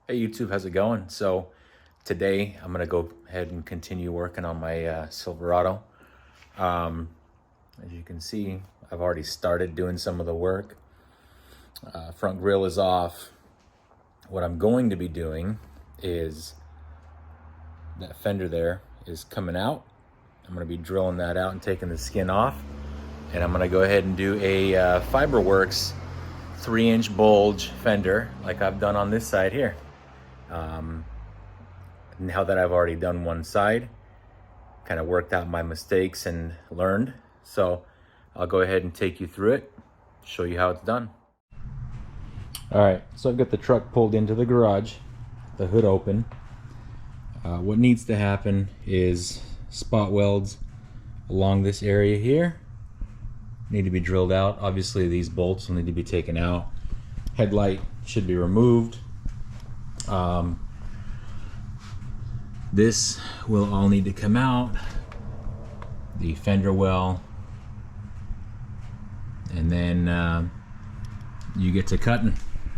Hey YouTube, how's it going? So today I'm gonna go ahead and continue working on my Silverado. As you can see, I've already started doing some of the work. Front grille is off. What I'm going to be doing is that fender there is coming out. I'm gonna be drilling that out and taking the skin off. And I'm gonna go ahead and do a Fiberwerx 3-inch bulge fender like I've done on this side here. Now that I've already done one side, kind of worked out my mistakes and learned. So I'll go ahead and take you through it, show you how it's done. All right, so I've got the truck pulled into the garage, the hood open. What needs to happen is spot welds along this area here need to be drilled out. Obviously these bolts will need to be taken out. Headlight should be removed. This will all need to come out. The fender well, and then you get to cutting.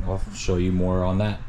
I'll show you more on that.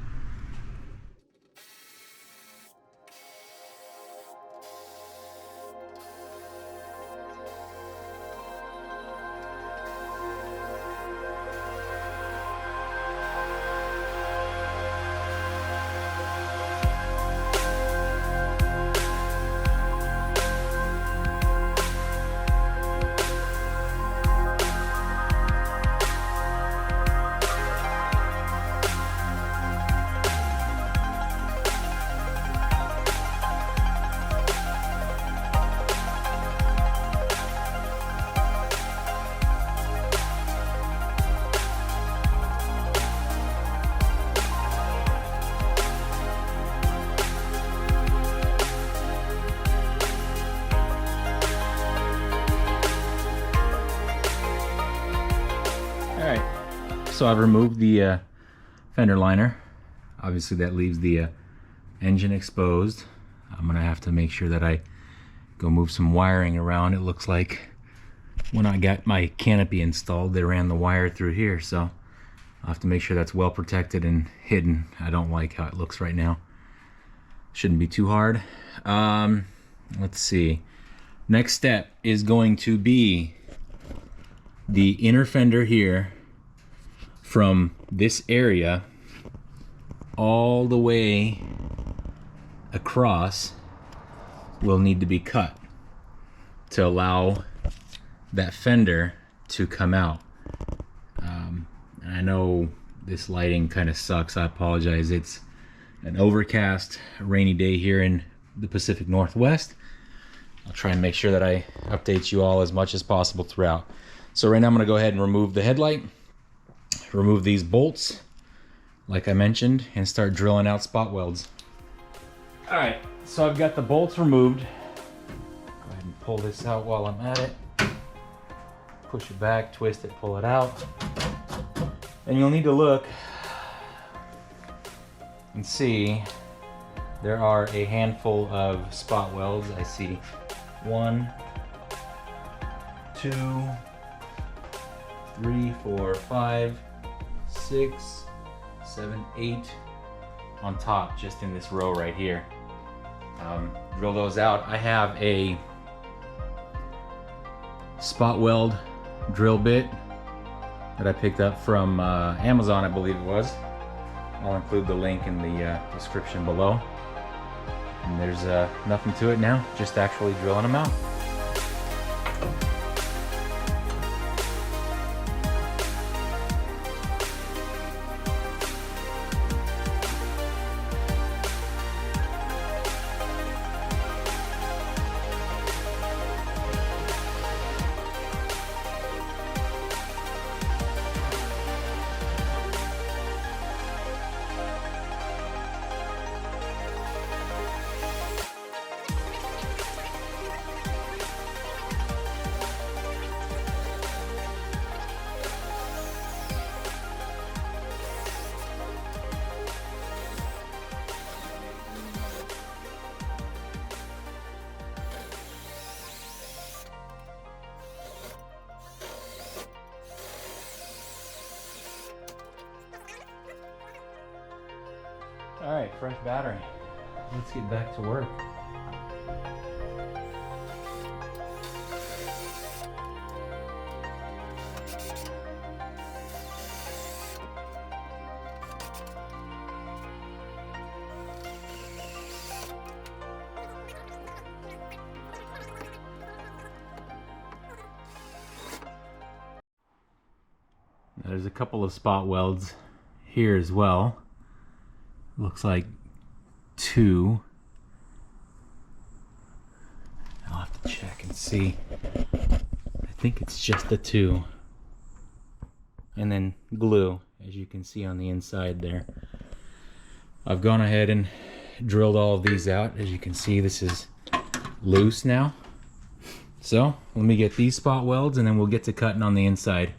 So I've removed the fender liner. Obviously that leaves the engine exposed. I'm gonna have to make sure that I go move some wiring around. It looks like when I got my canopy installed, they ran the wire through here, so I'll have to make sure that's well protected and hidden. I don't like how it looks right now. Shouldn't be too hard. Let's see. Next step is going to be the inner fender here. From this area all the way across will need to be cut to allow that fender to come out. I know this lighting kind of sucks. I apologize. It's an overcast, rainy day here in the Pacific Northwest. I'll try and make sure that I update you all as much as possible throughout. So right now I'm going to go ahead and remove the headlight. Remove these bolts, like I mentioned, and start drilling out spot welds. All right, so I've got the bolts removed. Go ahead and pull this out while I'm at it. Push it back, twist it, pull it out. And you'll need to look and see there are a handful of spot welds. I see 1, 2, 3, 4, 5, 6, 7, 8 on top, just in this row right here. Drill those out. I have a spot weld drill bit that I picked up from Amazon, I believe it was. I'll include the link in the description below. And there's nothing to it now, just actually drilling them out. All right, fresh battery. Let's get back to work. There's a couple of spot welds here as well. Looks like 2. I'll have to check and see. I think it's just the 2. And then glue, as you can see on the inside there. I've gone ahead and drilled all of these out. As you can see, this is loose now. So let me get these spot welds and then we'll get to cutting on the inside.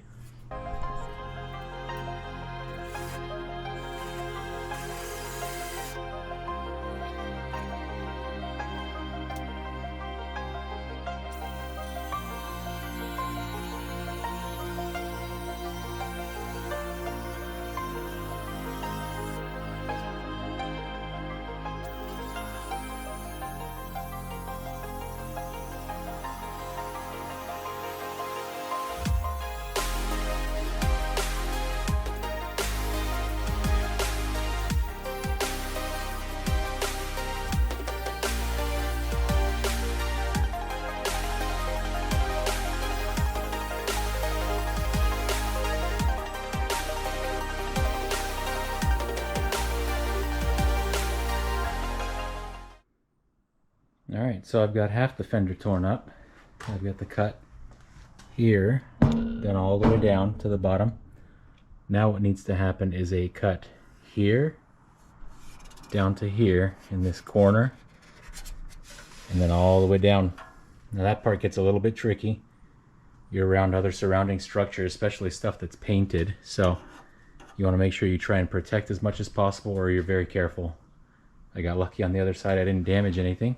Alright, so I've got half the fender torn up. I've got the cut here, then all the way down to the bottom. Now what needs to happen is a cut here, down to here in this corner, and then all the way down. Now that part gets a little bit tricky. You're around other surrounding structures, especially stuff that's painted, so you want to make sure you try and protect as much as possible, or you're very careful. I got lucky on the other side, I didn't damage anything.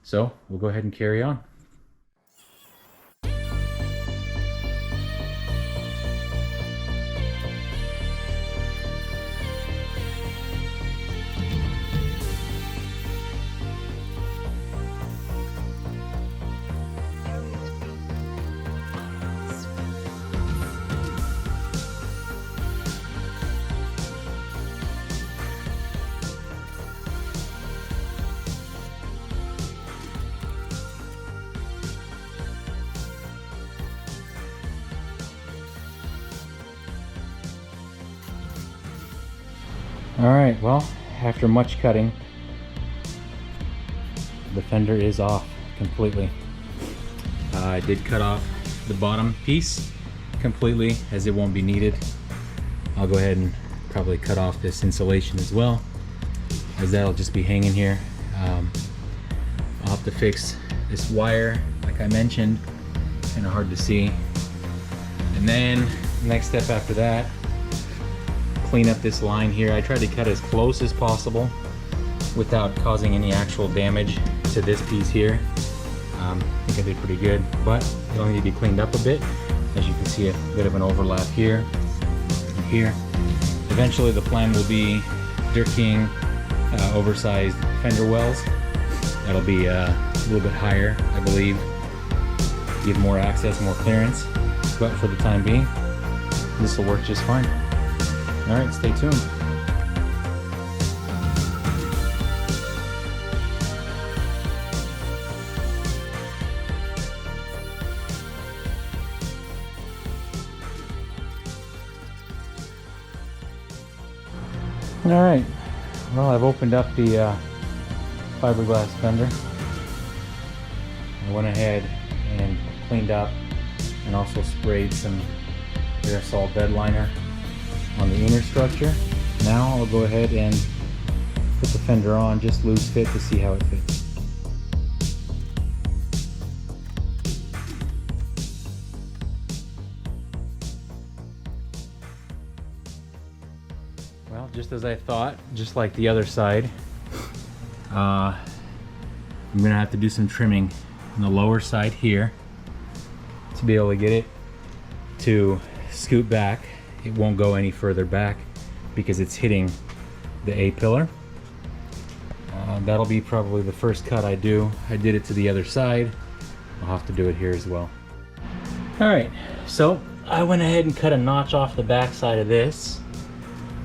So we'll go ahead and carry on. Alright, well, after much cutting, the fender is off completely. I did cut off the bottom piece completely, as it won't be needed. I'll go ahead and probably cut off this insulation as well, as that'll just be hanging here. I'll have to fix this wire, like I mentioned, kind of hard to see. And then, next step after that, clean up this line here. I tried to cut as close as possible without causing any actual damage to this piece here. I think I did pretty good, but it'll need to be cleaned up a bit. As you can see, a bit of an overlap here and here. Eventually the plan will be Dirt King oversized fender wells. That'll be a little bit higher, I believe, give more access, more clearance, but for the time being, this will work just fine. Alright, stay tuned. Alright, well, I've opened up the fiberglass fender. I went ahead and cleaned up and also sprayed some aerosol bed liner on the inner structure. Now I'll go ahead and put the fender on just loose fit to see how it fits. Well, just as I thought, just like the other side, I'm gonna have to do some trimming on the lower side here to be able to get it to scoot back. It won't go any further back because it's hitting the A-pillar. That'll be probably the first cut I do. I did it to the other side. I'll have to do it here as well. All right, so I went ahead and cut a notch off the back side of this.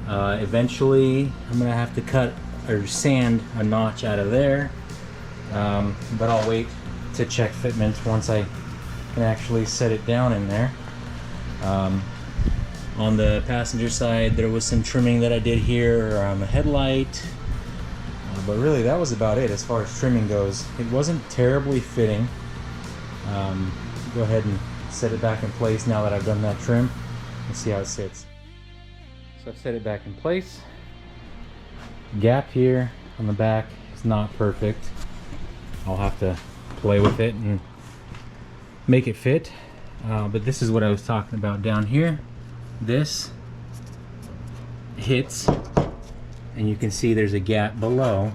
Eventually, I'm gonna have to cut or sand a notch out of there, but I'll wait to check fitments once I can actually set it down in there. On the passenger side, there was some trimming that I did here on the headlight, but really that was about it as far as trimming goes. It wasn't terribly fitting. Go ahead and set it back in place now that I've done that trim and see how it sits. So I've set it back in place. Gap here on the back is not perfect. I'll have to play with it and make it fit. But this is what I was talking about down here. This hits, and you can see there's a gap below.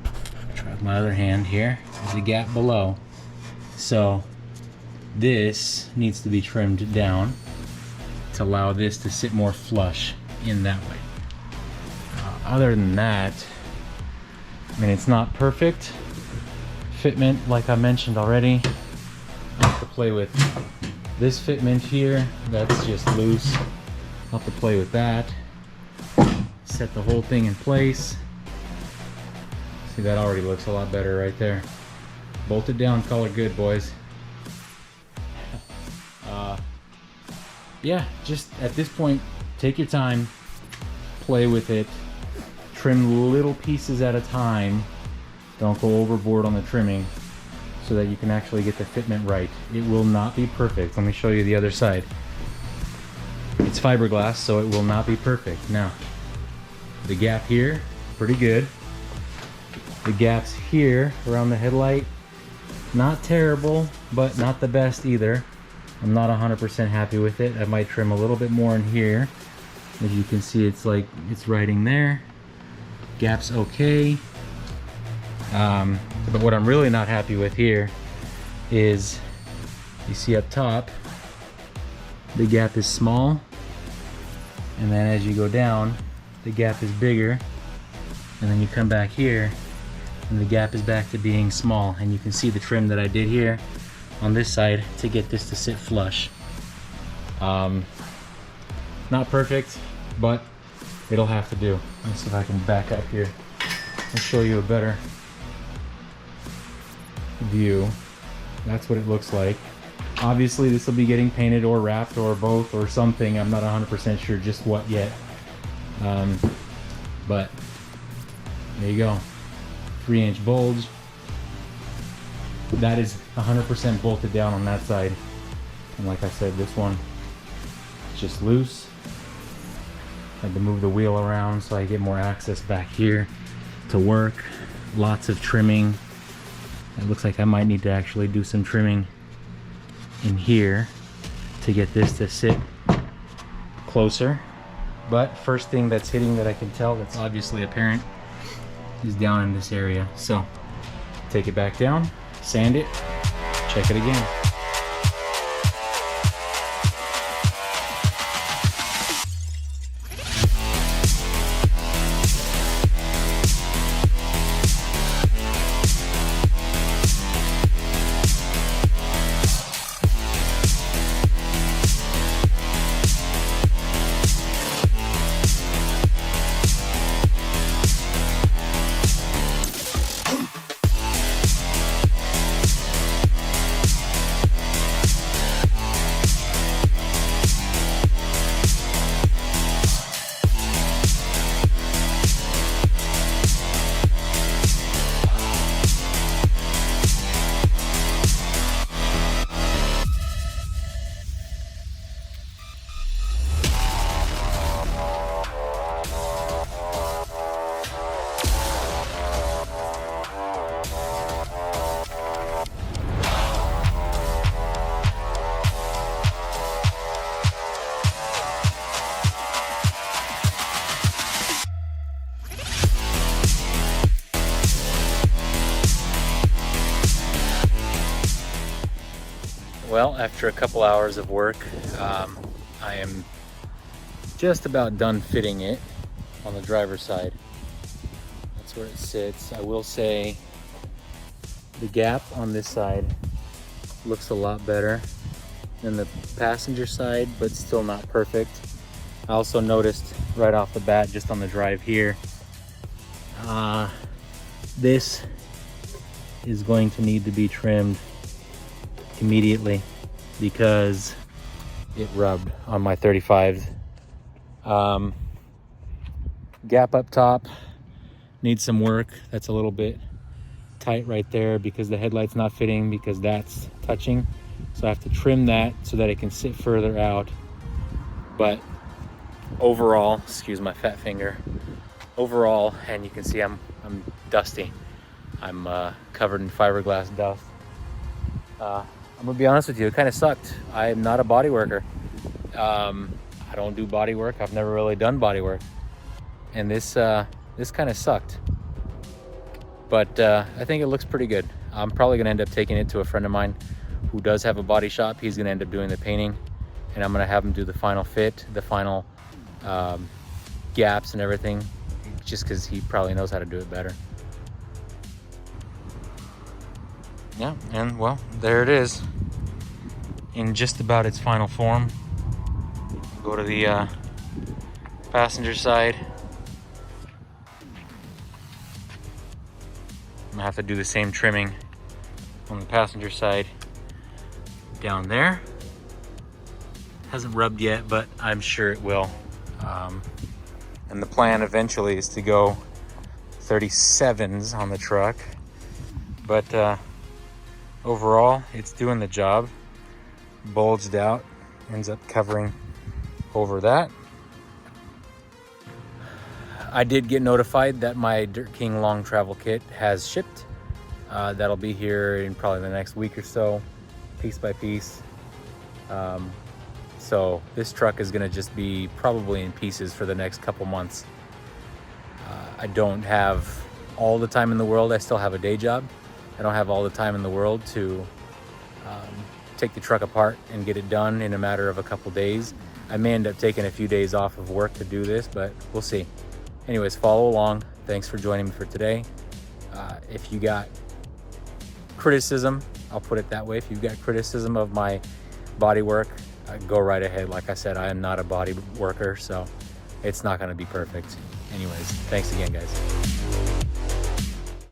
I'll try with my other hand here. There's a gap below. So this needs to be trimmed down to allow this to sit more flush in that way. Other than that, I mean, it's not perfect fitment like I mentioned already. I have to play with this fitment here, that's just loose. I'll have to play with that. Set the whole thing in place. See, that already looks a lot better right there. Bolt it down, call it good, boys. Yeah, just at this point, take your time, play with it, trim little pieces at a time. Don't go overboard on the trimming so that you can actually get the fitment right. It will not be perfect. Let me show you the other side. It's fiberglass, so it will not be perfect. Now, the gap here, pretty good. The gaps here around the headlight, not terrible, but not the best either. I'm not 100% happy with it. I might trim a little bit more in here. As you can see, it's like it's writing there. Gap's okay. But what I'm really not happy with here is, you see up top, the gap is small, and then as you go down, the gap is bigger, and then you come back here, and the gap is back to being small, and you can see the trim that I did here on this side to get this to sit flush. Not perfect, but it'll have to do. Let me see if I can back up here and show you a better view. That's what it looks like. Obviously this will be getting painted or wrapped or both or something. I'm not 100% sure just what yet. But there you go. 3-inch bulge. That is 100% bolted down on that side. And like I said, this one is just loose. Had to move the wheel around so I get more access back here to work. Lots of trimming. It looks like I might need to actually do some trimming in here to get this to sit closer. But first thing that's hitting that I can tell that's obviously apparent is down in this area. So take it back down, sand it, check it again. Well, after a couple hours of work, I am just about done fitting it on the driver's side. That's where it sits. I will say the gap on this side looks a lot better than the passenger side, but still not perfect. I also noticed right off the bat, just on the drive here, this is going to need to be trimmed immediately because it rubbed on my 35s. Gap up top needs some work. That's a little bit tight right there because the headlight's not fitting because that's touching. So I have to trim that so that it can sit further out. But overall, excuse my fat finger, overall, and you can see I'm dusty. I'm covered in fiberglass dust. I'm gonna be honest with you, it kind of sucked. I'm not a body worker. I don't do body work. I've never really done body work, and this kind of sucked. But I think it looks pretty good. I'm probably gonna end up taking it to a friend of mine who does have a body shop. He's gonna end up doing the painting, and I'm gonna have him do the final fit, the final gaps and everything, just because he probably knows how to do it better. Yeah, and well, there it is in just about its final form. Go to the passenger side. I'm gonna have to do the same trimming on the passenger side down there. Hasn't rubbed yet, but I'm sure it will. And the plan eventually is to go 37s on the truck, but overall it's doing the job. Bulged out, ends up covering over that. I did get notified that my Dirt King long travel kit has shipped. That'll be here in probably the next week or so, piece by piece. So this truck is gonna just be probably in pieces for the next couple months. I don't have all the time in the world. I still have a day job. I don't have all the time in the world to take the truck apart and get it done in a matter of a couple days. I may end up taking a few days off of work to do this, but we'll see. Anyways, follow along. Thanks for joining me for today. If you got criticism, I'll put it that way. If you've got criticism of my body work, go right ahead. Like I said, I am not a body worker, so it's not going to be perfect. Anyways, thanks again, guys.